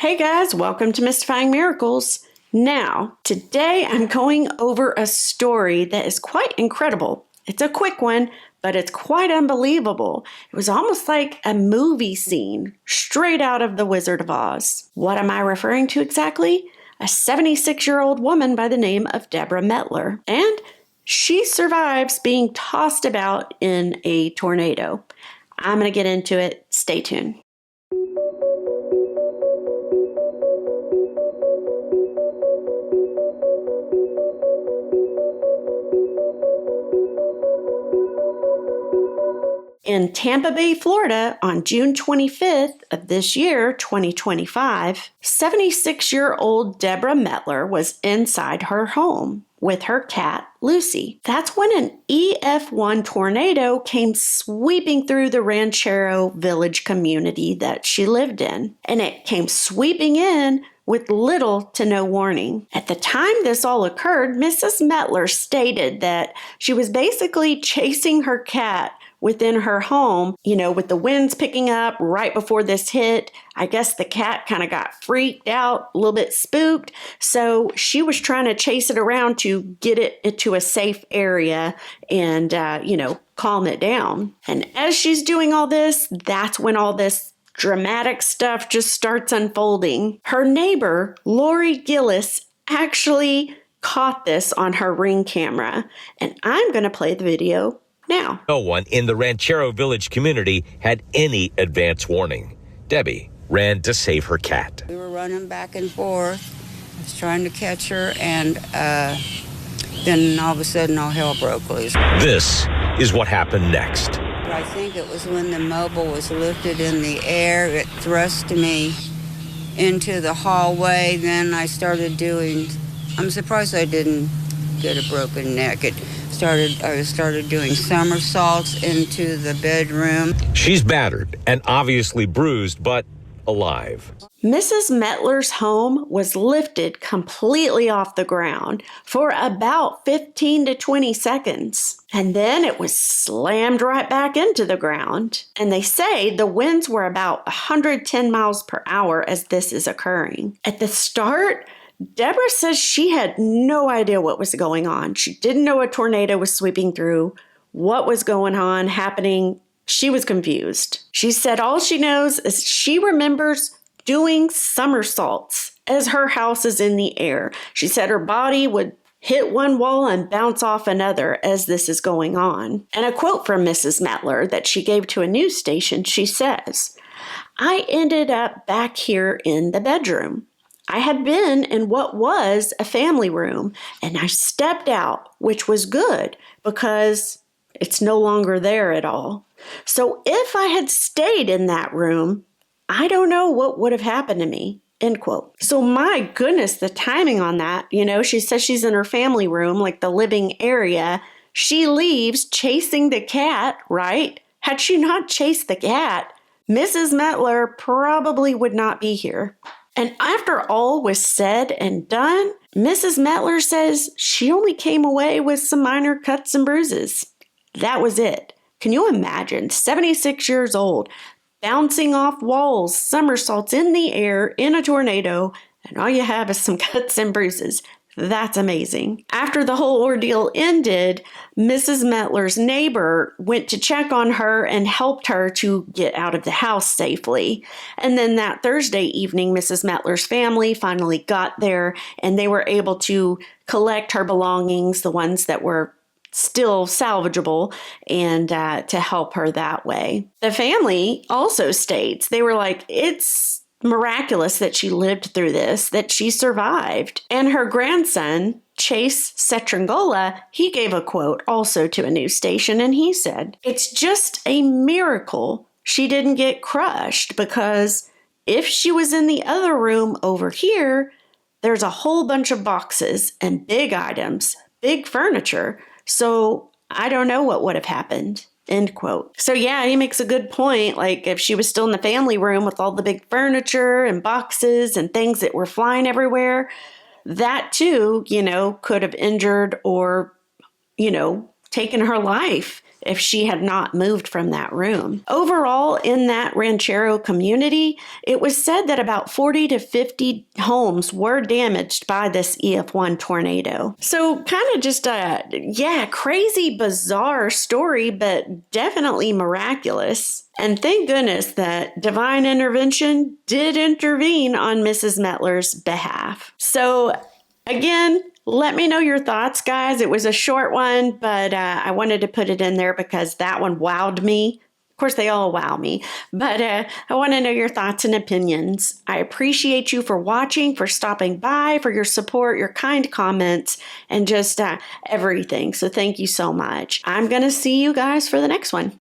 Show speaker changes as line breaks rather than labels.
Hey guys, welcome to Mystifying Miracles. Now, today I'm going over a story that is quite incredible. It's a quick one, but it's quite unbelievable. It was almost like a movie scene straight out of The Wizard of Oz. What am I referring to exactly? A 76-year-old woman by the name of Deborah Mettler. And she survives being tossed about in a tornado. I'm going to get into it. Stay tuned. In Tampa Bay, Florida, on June 25th of this year, 2025, 76-year-old Deborah Mettler was inside her home with her cat, Lucy. That's when an EF1 tornado came sweeping through the Ranchero Village community that she lived in. And it came sweeping in with little to no warning. At the time this all occurred, Mrs. Mettler stated that she was basically chasing her cat within her home, with the winds picking up right before this hit. I guess the cat kind of got freaked out, a little bit spooked. So she was trying to chase it around to get it into a safe area and, calm it down. And as she's doing all this, that's when all this dramatic stuff just starts unfolding. Her neighbor, Lori Gillis, actually caught this on her Ring camera. And I'm going to play the video now.
No one in the Ranchero Village community had any advance warning. Debbie ran to save her cat.
We were running back and forth. I was trying to catch her, and then all of a sudden all hell broke loose.
This is what happened next.
I think it was when the mobile was lifted in the air, it thrust me into the hallway. Then I started I'm surprised I didn't get a broken neck. I started doing somersaults into the bedroom.
She's battered and obviously bruised, but alive.
Mrs. Mettler's home was lifted completely off the ground for about 15 to 20 seconds. And then it was slammed right back into the ground. And they say the winds were about 110 miles per hour as this is occurring. At the start, Deborah says she had no idea what was going on. She didn't know a tornado was sweeping through, what was going on, happening. She was confused. She said all she knows is she remembers doing somersaults as her house is in the air. She said her body would hit one wall and bounce off another as this is going on. And a quote from Mrs. Mettler that she gave to a news station, she says, "I ended up back here in the bedroom. I had been in what was a family room, and I stepped out, which was good because it's no longer there at all. So if I had stayed in that room, I don't know what would have happened to me." End quote. So my goodness, the timing on that, she says she's in her family room, like the living area. She leaves chasing the cat, right? Had she not chased the cat, Mrs. Mettler probably would not be here. And after all was said and done, Mrs. Mettler says she only came away with some minor cuts and bruises. That was it. Can you imagine 76 years old, bouncing off walls, somersaults in the air in a tornado, and all you have is some cuts and bruises? That's amazing. After the whole ordeal ended, Mrs. Mettler's neighbor went to check on her and helped her to get out of the house safely. And then that Thursday evening, Mrs. Mettler's family finally got there and they were able to collect her belongings, the ones that were still salvageable, and to help her that way. The family also states, they were like, it's miraculous that she lived through this, that she survived. And her grandson, Chase Setrangola, he gave a quote also to a news station, and he said, "It's just a miracle she didn't get crushed, because if she was in the other room over here, there's a whole bunch of boxes and big items, big furniture, so I don't know what would have happened." End quote. So yeah, he makes a good point. Like if she was still in the family room with all the big furniture and boxes and things that were flying everywhere, that too, could have injured or, taken her life if she had not moved from that room. Overall, in that ranchero community, it was said that about 40 to 50 homes were damaged by this EF1 tornado. So kind of just a, crazy, bizarre story, but definitely miraculous. And thank goodness that divine intervention did intervene on Mrs. Mettler's behalf. So again, let me know your thoughts, guys. It was a short one, but I wanted to put it in there because that one wowed me. Of course, they all wow me, but I want to know your thoughts and opinions. I appreciate you for watching, for stopping by, for your support, your kind comments, and just everything. So thank you so much. I'm going to see you guys for the next one.